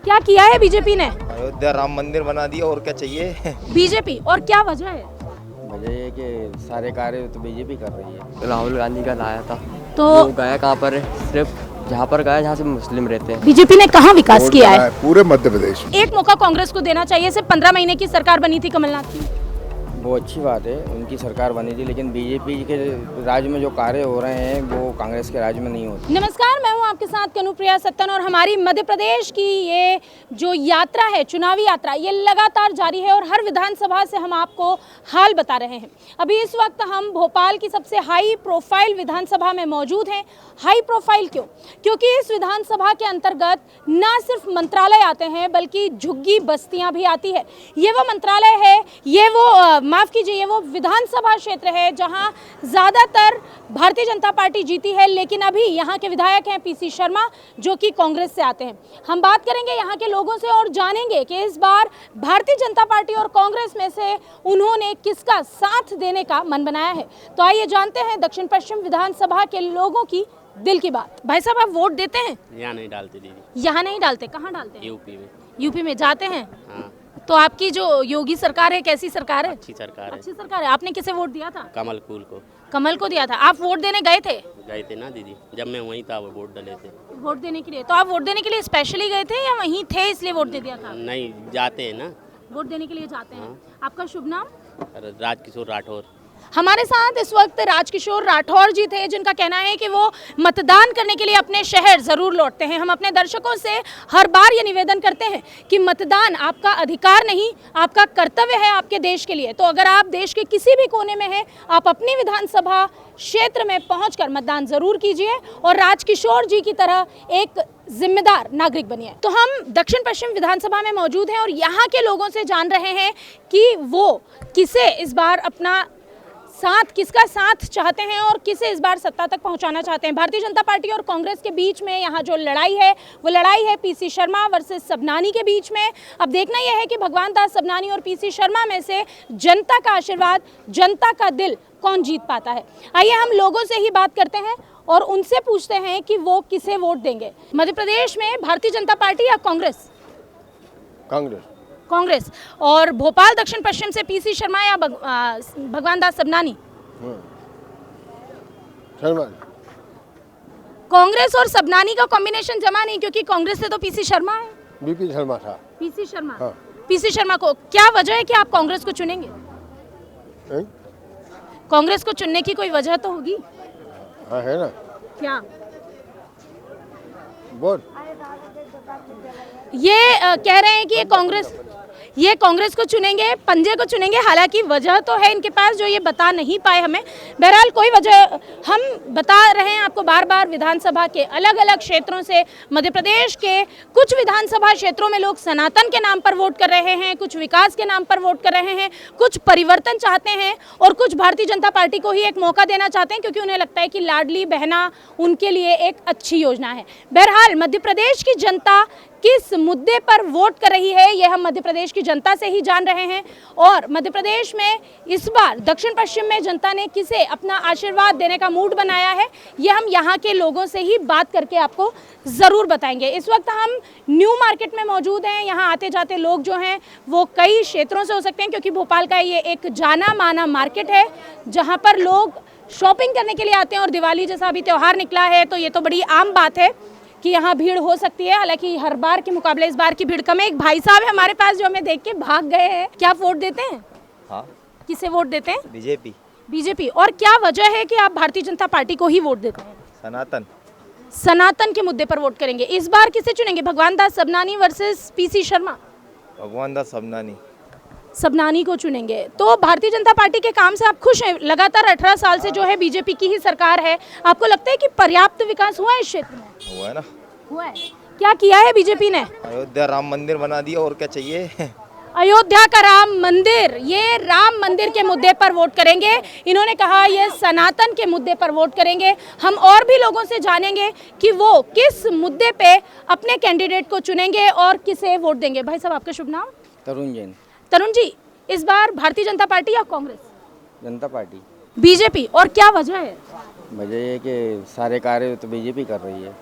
क्या किया है बीजेपी ने? अयोध्या राम मंदिर बना दिया, और क्या चाहिए। बीजेपी, और क्या वजह है? वजह ये कि सारे कार्य तो बीजेपी कर रही है। राहुल गांधी का लाया था तो वो गया कहाँ पर है? सिर्फ जहाँ पर गया जहाँ से मुस्लिम रहते हैं। बीजेपी ने कहाँ विकास किया है? पूरे मध्य प्रदेश में। एक मौका कांग्रेस को देना चाहिए। सिर्फ 15 महीने की सरकार बनी थी कमलनाथ की। वो अच्छी बात है, उनकी सरकार बनी थी, लेकिन बीजेपी के राज्य में जो कार्य हो रहे हैं वो कांग्रेस के राज्य में नहीं होते। नमस्कार, मैं हूं आपके साथ कनुप्रिया सत्तन और हमारी मध्य प्रदेश की ये जो यात्रा है, चुनावी यात्रा, ये लगातार जारी है और हर विधानसभा से हम आपको हाल बता रहे हैं। अभी इस वक्त हम भोपाल की सबसे हाई प्रोफाइल विधानसभा में मौजूद हैं। हाई प्रोफाइल क्यों? क्योंकि इस विधानसभा के अंतर्गत न सिर्फ मंत्रालय आते हैं बल्कि झुग्गी बस्तियां भी आती है। ये वो मंत्रालय है, ये वो माफ कीजिए, ये वो विधानसभा क्षेत्र है जहां ज़्यादातर भारतीय जनता पार्टी जीती है, लेकिन अभी यहाँ के विधायक हैं पीसी शर्मा, जो कि कांग्रेस से आते हैं। हम बात करेंगे यहाँ के लोगों से और जानेंगे कि इस बार भारतीय जनता पार्टी और कांग्रेस में से उन्होंने किसका साथ देने का मन बनाया है। तो आइए जानते हैं दक्षिण पश्चिम विधानसभा के लोगों की दिल की बात। भाई साहब, आप वोट देते हैं? यहाँ नहीं डालते दीदी। यहाँ नहीं डालते? कहाँ डालते हैं? यूपी में। यूपी में जाते हैं? हाँ, तो आपकी जो योगी सरकार है, कैसी सरकार है? अच्छी सरकार है। अच्छी सरकार है। आपने किसे वोट दिया था? कमल फूल को कमल को दिया था। आप वोट देने गए थे? गए थे ना दीदी, जब मैं वहीं था वो वोट डले थे। वोट देने के लिए? तो आप वोट देने के लिए स्पेशली गए थे या वहीं थे इसलिए वोट दे दिया था? नहीं, जाते हैं ना। वोट देने के लिए जाते हैं। हाँ। आपका शुभ नाम? राजकिशोर राठौर। हमारे साथ इस वक्त राजकिशोर राठौर जी थे, जिनका कहना है कि वो मतदान करने के लिए अपने शहर जरूर लौटते हैं। हम अपने दर्शकों से हर बार ये निवेदन करते हैं कि मतदान आपका अधिकार नहीं, आपका कर्तव्य है आपके देश के लिए। तो अगर आप देश के किसी भी कोने में हैं, आप अपनी विधानसभा क्षेत्र में पहुंचकर मतदान जरूर कीजिए और राजकिशोर जी की तरह एक जिम्मेदार नागरिक बनिए। तो हम दक्षिण पश्चिम विधानसभा में मौजूद हैं और यहाँ के लोगों से जान रहे हैं कि वो किसे इस बार अपना किसका साथ चाहते हैं और किसे इस बार सत्ता तक पहुंचाना चाहते हैं। भारतीय जनता पार्टी और कांग्रेस के बीच में यहाँ जो लड़ाई है वो लड़ाई है पीसी शर्मा वर्सेस सबनानी के बीच में। अब देखना यह है कि भगवान दास सबनानी और पीसी शर्मा में से जनता का आशीर्वाद, जनता का दिल कौन जीत पाता है। आइए हम लोगों से ही बात करते हैं और उनसे पूछते हैं कि वो किसे वोट देंगे। मध्य प्रदेश में भारतीय जनता पार्टी या कांग्रेस? कांग्रेस। और भोपाल दक्षिण पश्चिम से पीसी शर्मा या भगवान दास सबनानी? कांग्रेस और सबनानी का कॉम्बिनेशन जमा नहीं, क्योंकि कांग्रेस से तो पीसी शर्मा है। बीपी शर्मा था। पीसी शर्मा। हाँ। पीसी शर्मा को क्या वजह है कि आप कांग्रेस को चुनेंगे? कांग्रेस को चुनने की कोई वजह तो होगी? हाँ, है ना। क्या? बोल। ये कह रहे हैं कि ये कांग्रेस को चुनेंगे, पंजे को चुनेंगे। हालांकि वजह तो है इनके पास जो ये बता नहीं पाए हमें। बहरहाल कोई वजह हम बता रहे हैं आपको बार बार। विधानसभा के अलग अलग क्षेत्रों से, मध्य प्रदेश के कुछ विधानसभा क्षेत्रों में लोग सनातन के नाम पर वोट कर रहे हैं, कुछ विकास के नाम पर वोट कर रहे हैं, कुछ परिवर्तन चाहते हैं और कुछ भारतीय जनता पार्टी को ही एक मौका देना चाहते हैं, क्योंकि उन्हें लगता है कि लाडली बहना उनके लिए एक अच्छी योजना है। बहरहाल मध्य प्रदेश की जनता किस मुद्दे पर वोट कर रही है, यह हम मध्य प्रदेश की जनता से ही जान रहे हैं। और मध्य प्रदेश में इस बार दक्षिण पश्चिम में जनता ने किसे अपना आशीर्वाद देने का मूड बनाया है, यह हम यहाँ के लोगों से ही बात करके आपको ज़रूर बताएंगे। इस वक्त हम न्यू मार्केट में मौजूद हैं। यहाँ आते जाते लोग जो हैं वो कई क्षेत्रों से हो सकते हैं, क्योंकि भोपाल का ये एक जाना माना मार्केट है जहाँ पर लोग शॉपिंग करने के लिए आते हैं। और दिवाली जैसा अभी त्यौहार निकला है तो ये तो बड़ी आम बात है कि यहाँ भीड़ हो सकती है। हालांकि हर बार के मुकाबले इस बार की भीड़ कम है। एक भाई साहब है हमारे पास जो हमें देख के भाग गए हैं। क्या आप वोट देते हैं? हाँ। किसे वोट देते हैं? बीजेपी। बीजेपी। और क्या वजह है कि आप भारतीय जनता पार्टी को ही वोट देते हैं? सनातन के मुद्दे पर वोट करेंगे। इस बार किसे चुनेंगे, भगवान दास सबनानी वर्सेस पीसी शर्मा? भगवान दास सबनानी को चुनेंगे। तो भारतीय जनता पार्टी के काम से आप खुश हैं? लगातार 18 साल से जो है बीजेपी की ही सरकार है। आपको लगता है कि पर्याप्त विकास हुआ है इस क्षेत्र में? हुआ है ना। हुआ है। क्या किया है बीजेपी ने? अयोध्या राम मंदिर बना दिया, और क्या चाहिए। अयोध्या का राम मंदिर, ये राम मंदिर के मुद्दे पर वोट करेंगे। इन्होंने कहा ये सनातन के मुद्दे पर वोट करेंगे। हम और भी लोगों से जानेंगे कि वो किस मुद्दे पे अपने कैंडिडेट को चुनेंगे और किसे वोट देंगे। भाई साहब, आपका शुभ नाम? तरुण जैन। तरुण जी, इस बार भारतीय जनता पार्टी या कांग्रेस? जनता पार्टी। बीजेपी। और क्या वजह है? वजह ये कि सारे कार्य तो बीजेपी कर रही है।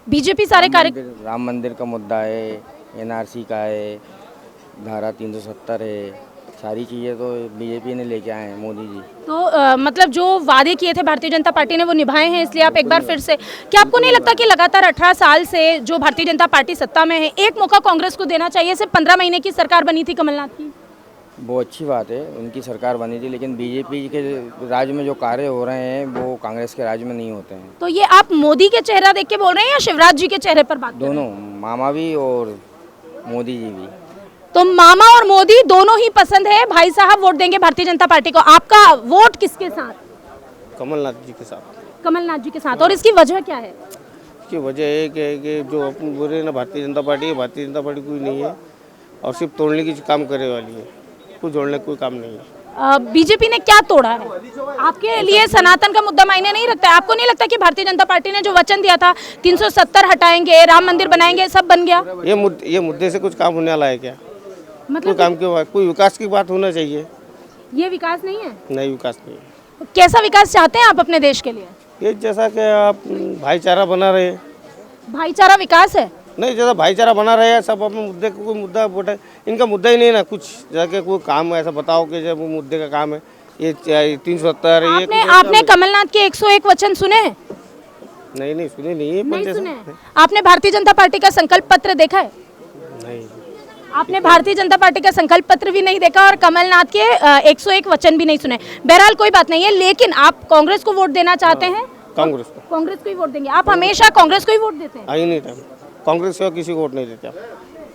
बीजेपी सारे कार्य। राम मंदिर का मुद्दा है, एनआरसी का है, धारा 370 है, सारी चीज़ें तो बीजेपी ने लेके आए हैं मोदी जी। तो मतलब जो वादे किए थे भारतीय जनता पार्टी ने वो निभाए हैं, इसलिए आप एक बार फिर से, क्या आपको नहीं लगता कि लगातार 18 साल से जो भारतीय जनता पार्टी सत्ता में है, एक मौका कांग्रेस को देना चाहिए? सिर्फ 15 महीने की सरकार बनी थी कमलनाथ की। वो अच्छी बात है, उनकी सरकार बनी थी, लेकिन बीजेपी के राज में जो कार्य हो रहे हैं वो कांग्रेस के राज में नहीं होते हैं। तो ये आप मोदी के चेहरा देख के बोल रहे हैं या शिवराज जी के चेहरे पर बात कर रहे हैं? दोनों, मामा भी और मोदी जी भी। तो मामा और मोदी दोनों ही पसंद है, भाई साहब वोट देंगे भारतीय जनता पार्टी को। आपका वोट किसके साथ? कमलनाथ जी के साथ। कमलनाथ जी के साथ। और इसकी वजह क्या है? इसकी वजह है कि जो अपन बोल रहे हैं ना, भारतीय जनता पार्टी कोई नहीं है और सिर्फ तोड़ने की काम करे वाली है, कुछ जोड़ने का कोई काम नहीं है। बीजेपी ने क्या तोड़ा है? आपके लिए सनातन का मुद्दा मायने नहीं रखता है? आपको नहीं लगता कि भारतीय जनता पार्टी ने जो वचन दिया था 370 हटाएंगे, राम मंदिर बनाएंगे, सब बन गया? ये मुद्दे से कुछ काम होने वाला है क्या? कोई मतलब काम की बात, कोई विकास की बात होना चाहिए। ये विकास नहीं है? नहीं, विकास नहीं है। कैसा विकास चाहते हैं आप अपने देश के लिए? ये जैसा कि आप भाईचारा बना रहे हैं, भाईचारा विकास है? नहीं, जैसा भाईचारा बना रहे हैं सब अपने मुद्दे को, कोई मुद्दा बोटा इनका मुद्दा ही नहीं ना कुछ, जाके कोई काम ऐसा बताओ कि जब वो मुद्दे का काम है। ये 370 ये आपने कमलनाथ के 101 वचन सुने हैं? नहीं सुने नहीं है। नहीं सुने हैं। आपने भारतीय जनता पार्टी का संकल्प पत्र देखा है? नहीं। आपने भारतीय जनता पार्टी का संकल्प पत्र भी नहीं देखा और कमलनाथ के 101 वचन भी नहीं सुने। बहरहाल कोई बात नहीं है, लेकिन आप कांग्रेस को वोट देना चाहते हैं? कांग्रेस को ही वोट देंगे आप? हमेशा कांग्रेस को ही वोट देते हैं? आई नहीं था, कांग्रेस को किसी को वोट नहीं देते आप।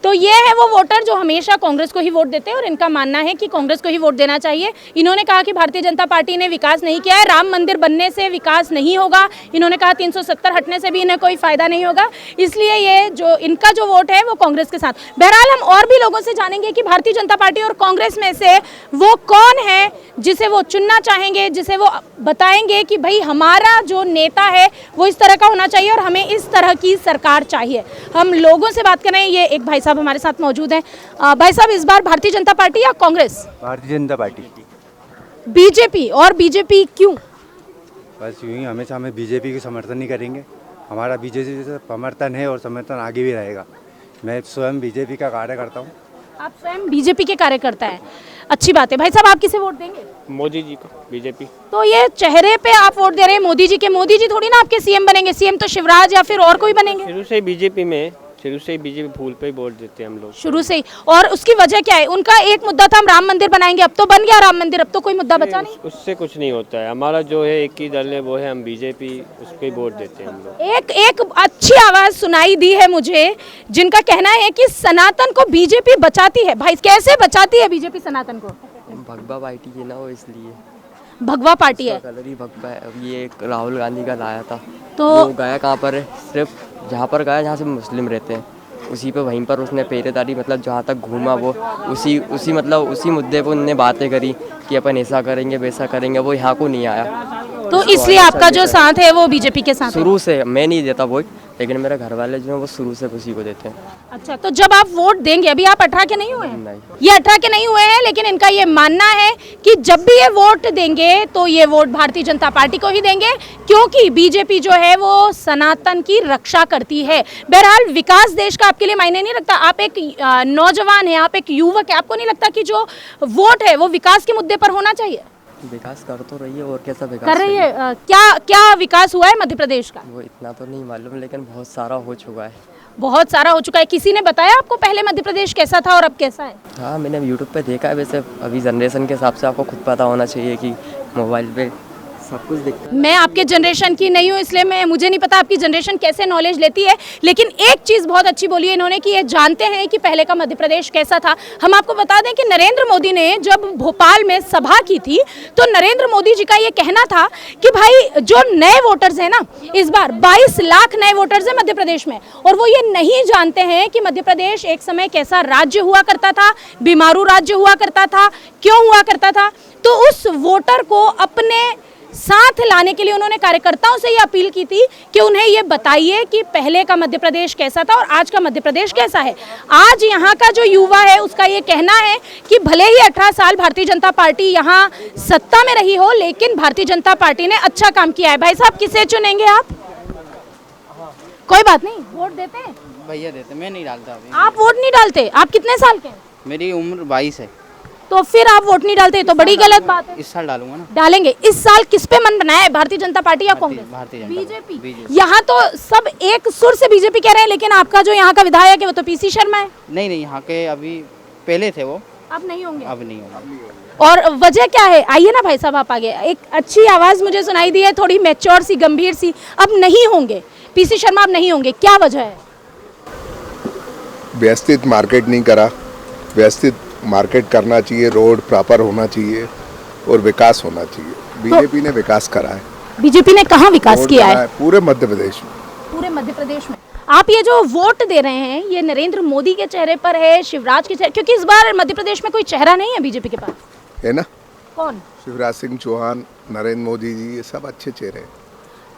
तो ये है वो वोटर जो हमेशा कांग्रेस को ही वोट देते हैं और इनका मानना है कि कांग्रेस को ही वोट देना चाहिए। इन्होंने कहा कि भारतीय जनता पार्टी ने विकास नहीं किया है, राम मंदिर बनने से विकास नहीं होगा। इन्होंने कहा 370 हटने से भी इन्हें कोई फायदा नहीं होगा, इसलिए ये जो इनका जो वोट है वो कांग्रेस के साथ। बहरहाल हम और भी लोगों से जानेंगे कि भारतीय जनता पार्टी और कांग्रेस में से वो कौन है जिसे वो चुनना चाहेंगे, जिसे वो बताएंगे कि भाई हमारा जो नेता है वो इस तरह का होना चाहिए और हमें इस तरह की सरकार चाहिए। हम लोगों से बात करें, ये एक भाई साहब हमारे साथ मौजूद हैं। भाई साहब, इस बार भारतीय जनता पार्टी या कांग्रेस? भारतीय जनता पार्टी। बीजेपी? और बीजेपी क्यों? बस यूँ ही, हमेशा हमें बीजेपी की समर्थन नहीं करेंगे। हमारा बीजेपी से समर्थन है और समर्थन आगे भी रहेगा। मैं स्वयं बीजेपी का कार्यकर्ता हूँ। आप स्वयं बीजेपी के कार्यकर्ता हैं, अच्छी बात है। भाई साहब, आप किसे वोट देंगे? मोदी जी को, बीजेपी। तो ये चेहरे पे आप वोट दे रहे हैं मोदी जी के। मोदी जी थोड़ी ना आपके सीएम बनेंगे, सीएम तो शिवराज या फिर और कोई बनेंगे। शुरू से बीजेपी में, शुरू से बीजेपी फूल पे ही वोट देते हैं हम लोग, शुरू से ही। और उसकी वजह क्या है? उनका एक मुद्दा था हम राम मंदिर बनाएंगे, अब तो बन गया राम मंदिर, अब तो कोई मुद्दा बचा नहीं। उससे कुछ नहीं होता है। हमारा जो है एक ही दल है, वो है हम बीजेपी, उसको ही वोट देते हैं हम लोग। एक अच्छी आवाज सुनाई दी है मुझे, जिनका कहना है कि सनातन को बीजेपी बचाती है। भाई, कैसे बचाती है बीजेपी सनातन को? भगवा पार्टी है ना वो, इसलिए। भगवा पार्टी है? कलर ही भगवा है। अब ये एक राहुल गांधी का लाया था, तो वो गया कहाँ पर है? सिर्फ जहाँ पर गया जहाँ से मुस्लिम रहते हैं, उसी पे वहीं पर उसने पहरेदारी, मतलब जहाँ तक घूमा वो उसी मुद्दे पर उन्होंने बातें करी कि अपन ऐसा करेंगे वैसा करेंगे। वो यहाँ को नहीं आया, तो इसलिए आपका जो साथ है वो बीजेपी के साथ है? शुरू से। मैं नहीं देता वोट, लेकिन मेरे घर वाले जो हैं वो शुरू से उसी को देते हैं। अच्छा, तो जब आप वोट देंगे, अभी आप 18 के नहीं हुए हैं? नहीं। ये 18 के नहीं हुए हैं, लेकिन इनका ये मानना है कि जब भी ये वोट देंगे तो ये वोट भारतीय जनता पार्टी को ही देंगे, क्योंकि बीजेपी जो है वो सनातन की रक्षा करती है। बहरहाल, विकास देश का आपके लिए मायने नहीं रखता। आप एक नौजवान हैं, आप एक युवक हैं, आपको नहीं लगता कि जो वोट है वो विकास के मुद्दे पर होना चाहिए? विकास कर तो रही है, और कैसा विकास कर रही है? क्या विकास हुआ है मध्य प्रदेश का? वो इतना तो नहीं मालूम, लेकिन बहुत सारा हो चुका है। बहुत सारा हो चुका है। किसी ने बताया आपको पहले मध्य प्रदेश कैसा था और अब कैसा है? हाँ, मैंने यूट्यूब पे देखा है। वैसे अभी जनरेशन के हिसाब से आपको खुद पता होना चाहिए कि मोबाइल पे सब कुछ दिखता है। मैं आपके जनरेशन की नहीं हूँ, इसलिए मुझे नहीं पता आपकी जनरेशन कैसे नॉलेज लेती है, लेकिन एक चीज़ बहुत अच्छी बोली है इन्होंने कि ये जानते हैं कि पहले का मध्य प्रदेश कैसा था। हम आपको बता दें कि नरेंद्र मोदी ने जब भोपाल में सभा की थी, तो नरेंद्र मोदी जी का ये कहना था कि भाई जो नए वोटर्स हैं ना, इस बार 22 लाख नए वोटर्स हैं मध्य प्रदेश में, और वो ये नहीं जानते हैं कि मध्य प्रदेश एक समय कैसा राज्य हुआ करता था, बीमारू राज्य हुआ करता था, क्यों हुआ करता था। तो उस वोटर को अपने साथ लाने के लिए उन्होंने कार्यकर्ताओं से ये अपील की थी कि उन्हें ये बताइए कि पहले का मध्य प्रदेश कैसा था और आज का मध्य प्रदेश कैसा है। आज यहाँ का जो युवा है उसका ये कहना है कि भले ही 18 साल भारतीय जनता पार्टी यहाँ सत्ता में रही हो, लेकिन भारतीय जनता पार्टी ने अच्छा काम किया है। भाई साहब, किसे चुनेंगे आप? कोई बात नहीं, वोट देते हैं। भैया देते, मैं नहीं डालता अभी। आप वोट नहीं डालते? आप कितने साल के हैं? मेरी उम्र 22 है। तो फिर आप वोट नहीं डालते, तो बड़ी गलत बात है। इस साल डालूंगा ना। डालेंगे। इस साल किस पे मन बनाया है, भारतीय जनता पार्टी या कांग्रेस? भारतीय जनता बीजेपी। यहाँ तो सब एक सुर से बीजेपी कह रहे हैं, लेकिन आपका जो यहाँ का विधायक है वो तो पीसी शर्मा है। नहीं नहीं, यहाँ के अभी पहले थे वो, अब नहीं होंगे। अब नहीं होगा। और वजह क्या है? आइए ना भाई साहब, आप आगे। एक अच्छी आवाज मुझे सुनाई दी है, थोड़ी मैच्योर सी, गंभीर सी। अब नहीं होंगे पीसी शर्मा, अब नहीं होंगे, क्या वजह है? व्यवस्थित मार्केट नहीं करा, व्यवस्थित मार्केट करना चाहिए, रोड प्रॉपर होना चाहिए और विकास होना चाहिए। बीजेपी ने विकास करा है। बीजेपी ने कहाँ विकास रोड किया बना है? पूरे मध्य प्रदेश में। पूरे मध्य प्रदेश में। आप ये जो वोट दे रहे हैं, ये नरेंद्र मोदी के चेहरे पर है, शिवराज के चेहरे, क्योंकि इस बार मध्य प्रदेश में कोई चेहरा नहीं है बीजेपी के पास, है ना? कौन? शिवराज सिंह चौहान, नरेंद्र मोदी जी, ये सब अच्छे चेहरे हैं।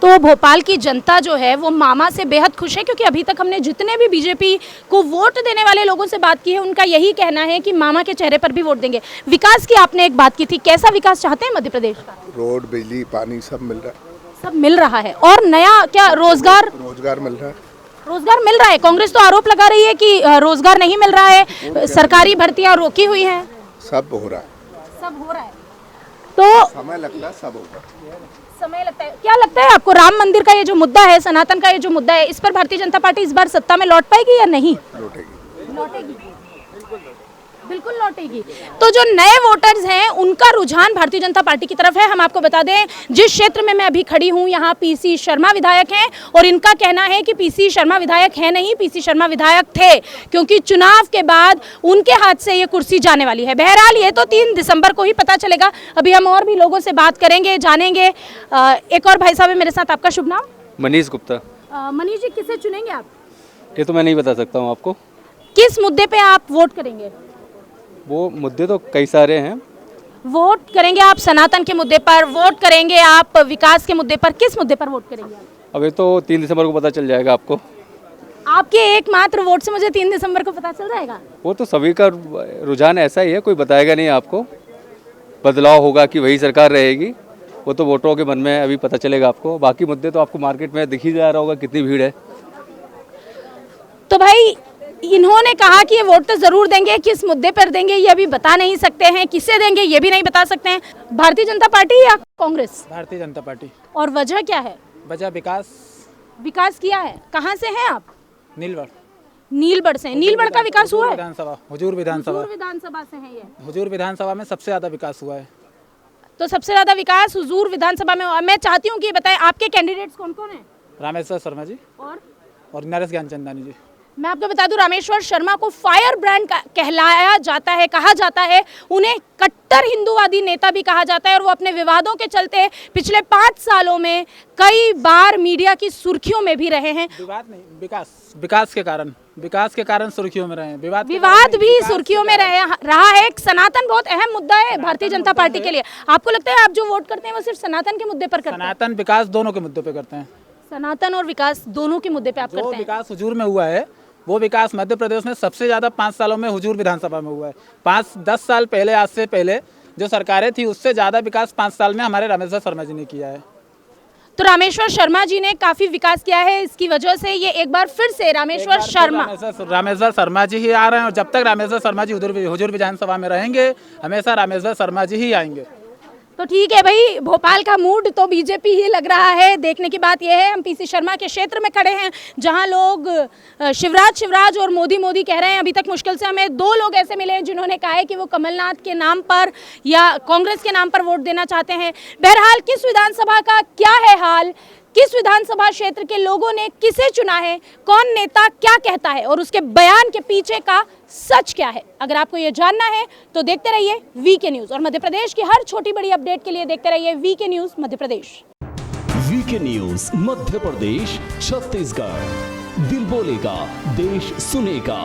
तो भोपाल की जनता जो है वो मामा से बेहद खुश है, क्योंकि अभी तक हमने जितने भी बीजेपी को वोट देने वाले लोगों से बात की है, उनका यही कहना है कि मामा के चेहरे पर भी वोट देंगे। विकास की आपने एक बात की थी, कैसा विकास चाहते हैं मध्य प्रदेश का? रोड, बिजली, पानी सब मिल रहा है। सब मिल रहा है। और नया क्या, रोजगार? रोजगार मिल रहा है। रोजगार मिल रहा है। कांग्रेस तो आरोप लगा रही है कि रोजगार नहीं मिल रहा है, सरकारी भर्तियां रोकी हुई हैं। सब हो रहा है। सब हो रहा है, तो समय लगता है, सब होगा। समय लगता है। क्या लगता है आपको, राम मंदिर का ये जो मुद्दा है, सनातन का ये जो मुद्दा है, इस पर भारतीय जनता पार्टी इस बार सत्ता में लौट पाएगी या नहीं? लौटेगी। बिल्कुल लौटेगी। तो जो नए वोटर्स हैं उनका रुझान भारतीय जनता पार्टी की तरफ है। हम आपको बता दें, जिस क्षेत्र में मैं अभी खड़ी हूं, यहाँ पीसी शर्मा विधायक हैं, और इनका कहना है कि पीसी शर्मा विधायक है नहीं, पीसी शर्मा विधायक थे, क्योंकि चुनाव के बाद उनके हाथ से ये कुर्सी जाने वाली है। बहरहाल ये तो 3 दिसंबर को ही पता चलेगा। अभी हम और भी लोगों से बात करेंगे, जानेंगे। एक और भाई साहब है मेरे साथ, आपका शुभ नाम? मनीष गुप्ता। मनीष जी, किसे चुनेंगे आप? ये तो मैं नहीं बता सकता हूँ आपको। किस मुद्दे पे आप वोट करेंगे? वो मुद्दे तो कई सारे हैं। वोट करेंगे आप सनातन के मुद्दे पर, वोट करेंगे आप विकास के मुद्दे पर, किस मुद्दे पर वोट करेंगे आप? अभी तो 3 दिसंबर को पता चल जाएगा आपको। आपके एकमात्र वोट से मुझे 3 दिसंबर को पता चल जाएगा? वो तो सभी का रुझान ऐसा ही है, कोई बताएगा नहीं आपको। बदलाव होगा कि वही सरकार रहेगी, वो तो वोटरों के मन में अभी पता चलेगा आपको। बाकी मुद्दे तो आपको मार्केट में दिख ही जा रहा होगा कितनी भीड़ है। तो भाई इन्होंने कहा कि ये वोट तो जरूर देंगे, किस मुद्दे पर देंगे ये अभी बता नहीं सकते हैं, किसे देंगे ये भी नहीं बता सकते हैं। भारतीय जनता पार्टी या कांग्रेस? भारतीय जनता पार्टी। और वजह क्या है? वजह विकास। विकास किया है। कहाँ से हैं आप? नीलबढ़। नीलबढ़ से। नीलबढ़ का विकास हुआ है? विधानसभा, हुजूर विधानसभा। हुजूर विधानसभा से है ये। हुजूर विधानसभा में सबसे ज्यादा विकास हुआ है। तो सबसे ज्यादा विकास हुजूर विधानसभा में हुआ। मैं चाहती हूँ कि बताएं आपके कैंडिडेट्स कौन कौन है? रामेश्वर शर्मा जी और नरेश ज्ञानचंदानी जी। मैं आपको बता दूं, रामेश्वर शर्मा को फायर ब्रांड कहलाया जाता है, कहा जाता है। उन्हें कट्टर हिंदूवादी नेता भी कहा जाता है, और वो अपने विवादों के चलते पिछले 5 सालों में कई बार मीडिया की सुर्खियों में भी रहे हैं। विवाद नहीं, विकास के कारण सुर्खियों में रहे हैं। विवाद भी सुर्खियों में रहा है। सनातन बहुत अहम मुद्दा है भारतीय जनता पार्टी के लिए। आपको लगता है आप जो वोट करते हैं वो सिर्फ सनातन के मुद्दे पर करते हैं? सनातन विकास दोनों के मुद्दों पे करते हैं। सनातन और विकास दोनों के मुद्दे पे आप करते हैं? विकास हुजूर में हुआ है, वो विकास मध्य प्रदेश में सबसे ज़्यादा 5 सालों में हुजूर विधानसभा में हुआ है। 5-10 साल पहले, आज से पहले जो सरकारें थी, उससे ज़्यादा विकास 5 साल में हमारे रामेश्वर शर्मा जी ने किया है। तो रामेश्वर शर्मा जी ने काफ़ी विकास किया है, इसकी वजह से ये एक बार फिर से रामेश्वर शर्मा जी ही आ रहे हैं, और जब तक रामेश्वर शर्मा जी हुजूर विधानसभा में रहेंगे, हमेशा रामेश्वर शर्मा जी ही आएंगे। तो ठीक है भाई, भोपाल का मूड तो बीजेपी ही लग रहा है। देखने की बात यह है, हम पीसी शर्मा के क्षेत्र में खड़े हैं, जहां लोग शिवराज और मोदी कह रहे हैं। अभी तक मुश्किल से हमें 2 लोग ऐसे मिले हैं जिन्होंने कहा है कि वो कमलनाथ के नाम पर या कांग्रेस के नाम पर वोट देना चाहते हैं। बहरहाल किस विधानसभा का क्या है हाल, किस विधानसभा क्षेत्र के लोगों ने किसे चुना है, कौन नेता क्या कहता है, और उसके बयान के पीछे का सच क्या है, अगर आपको ये जानना है तो देखते रहिए वीके न्यूज़। और मध्य प्रदेश की हर छोटी बड़ी अपडेट के लिए देखते रहिए VK news Madhya Pradesh. VK news Madhya Pradesh, Chhattisgarh. दिल बोलेगा, देश सुनेगा।